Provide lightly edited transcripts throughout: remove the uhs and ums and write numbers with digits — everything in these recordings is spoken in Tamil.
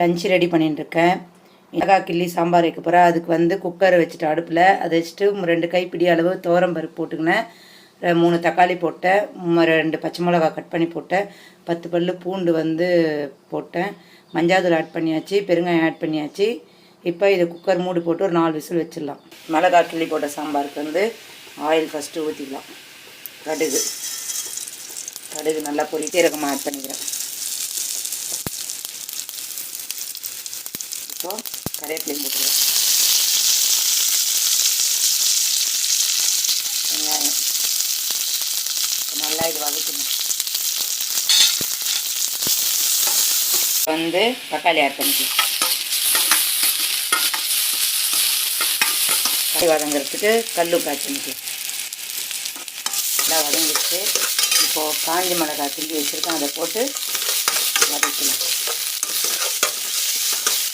லஞ்ச் ரெடி பண்ணிட்டுருக்கேன். மிளகாய் கிள்ளி சாம்பார் வைக்க போகிறேன். அதுக்கு வந்து குக்கர் வச்சுட்டு அடுப்பில் அதை வச்சுட்டு 2 கைப்பிடி அளவு துவரம்பருப்பு போட்டுக்கினேன். 3 தக்காளி போட்டேன். 2 பச்சை மிளகா கட் பண்ணி போட்டேன். 10 பல்லு பூண்டு வந்து போட்டேன். மஞ்சாத்தூள் ஆட் பண்ணியாச்சு, பெருங்காயம் ஆட் பண்ணியாச்சு. இப்போ இதை குக்கர் மூடி போட்டு ஒரு 4 விசில் வச்சிடலாம். மிளகாய் கிள்ளி போட்ட சாம்பாருக்கு வந்து ஆயில் ஃபஸ்ட்டு ஊற்றிக்கலாம். கடுகு நல்லா பொரி சீரகமாக ஆட் பண்ணிக்கிறேன். இப்போ கருவேப்பிலையும் போட்டுக்கிறேன். வெங்காயம் நல்லா இது வதக்கணும். வந்து தக்காளி ஆட் பண்ணிக்கலாம். வதங்கிறதுக்கு கல்லுப்பு ஆட் பண்ணிக்கலாம். நல்லா வதங்கிடுச்சு. இப்போது காஞ்ச மிளகாய் கிண்டி வச்சுருக்கேன், அதை போட்டு வதக்கலாம்.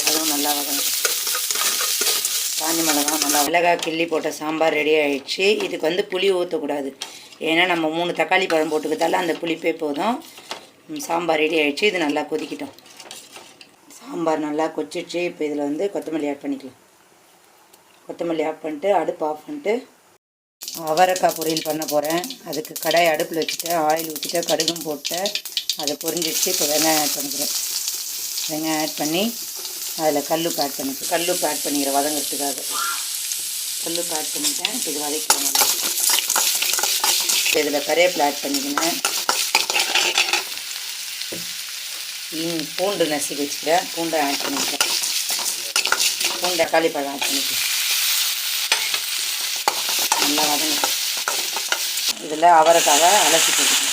அதுவும் நல்லா வதங்கும். காஞ்ச மிளகாய் கிள்ளி போட்ட சாம்பார் ரெடி ஆகிடுச்சு. இதுக்கு வந்து புளி ஊற்றக்கூடாது, ஏன்னா நம்ம 3 தக்காளி பழம் போட்டுக்கிறதால அந்த புளிப்பே போதும். சாம்பார் ரெடி ஆகிடுச்சு. இது நல்லா கொதிக்கிட்டோம். சாம்பார் நல்லா கொச்சிடுச்சு. இப்போ இதில் வந்து கொத்தமல்லி ஆட் பண்ணிக்கலாம். கொத்தமல்லி ஆட் பண்ணிட்டு அடுப்பு ஆஃப் பண்ணிட்டு அவரைக்காய் பொரியல் பண்ண போகிறேன். அதுக்கு கடாய் அடுப்பில் வச்சுட்டு ஆயில் ஊற்றிட்டு கடுகும் போட்டு அதை பொரிஞ்சிடுச்சு. இப்போ வெங்காயம் ஆட் பண்ணிக்கிறேன். வெங்காயம் ஆட் பண்ணி அதில் கல்லுப்பு ஆட் பண்ணிக்கிறேன். கல்லுப்பு ஆட் பண்ணிக்கிறேன் வதங்கிறதுக்காக. கல்லுப்பு ஆட் பண்ணிட்டேன். இப்போ இது வதக்கிடுவேன். இதில் கருவேப்பிலை ஆட் பண்ணிக்கினேன். பூண்டு நசுக்கி வச்சுக்கிறேன். பூண்டை ஆட் பண்ணிக்கிறேன். பூண்டு தக்காளி பழம் ஆட் பண்ணிக்கிறேன். நல்லா வதங்க. இதில் அவரைக்காவை அலசி போட்டுக்கணும்.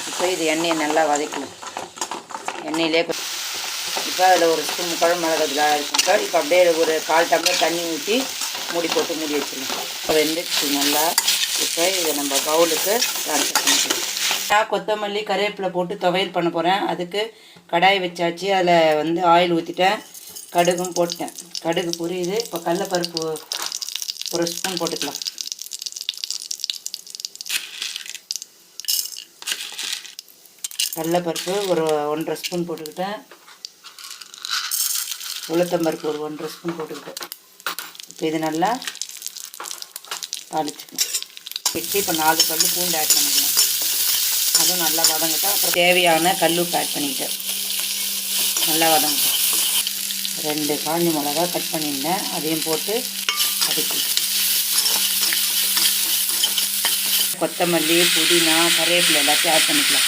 இப்போ இது எண்ணெயை நல்லா வதக்கணும். எண்ணெயிலே இப்போ அதில் ஒரு ஸ்பூன் குழம்பு மிளகாய் இருக்குங்க. இப்போ அப்படியே ஒரு 1/4 டம்ளர் தண்ணி ஊற்றி மூடி போட்டு மூடி வச்சிடணும். இப்போ வெந்துச்சு நல்லா. இப்போ இதை நம்ம பவுலுக்கு ட்ரான்ஸ்ஃபர் பண்ணிக்கலாம். நான் கொத்தமல்லி கருவேப்பிலை போட்டு துவையல் பண்ண போகிறேன். அதுக்கு கடாய் வச்சாச்சு. அதில் வந்து ஆயில் ஊற்றிட்டேன். கடுகும் போட்டேன். கடுகு பொரியுது. இப்போ கடலைப்பருப்பு ஒரு ஸ்பூன் போட்டுக்கலாம். கடலைப்பருப்பு ஒரு 1.5 ஸ்பூன் போட்டுக்கிட்டேன். உளுத்தம்பருப்பு ஒரு 1.5 ஸ்பூன் போட்டுக்கிட்டேன். இப்போ இது நல்லா தாளிச்சுக்கணும். இப்போ 4 பல்லு பூண்டு ஆட் பண்ணிக்கணும். அதுவும் நல்லா வதங்கிட்டேன். அப்புறம் தேவையான கல்லுப்பு ஆட் பண்ணிக்கிட்டேன். நல்லா வதங்கிட்டேன். 2 காஞ்ச மிளகா கட் பண்ணியிருந்தேன், அதையும் போட்டு வதக்கி கொத்தமல்லி புதினா கருவேப்பிலை எல்லாத்தையும் ஆட் பண்ணிக்கலாம்.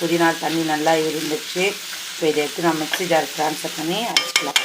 புதினா தண்ணி நல்லா இருந்துச்சு. இப்போ இதை எடுத்து நான் மிக்ஸி ஜார் ட்ரான்ஸ்ஃபர் பண்ணி அரைச்சிக்கலாம்.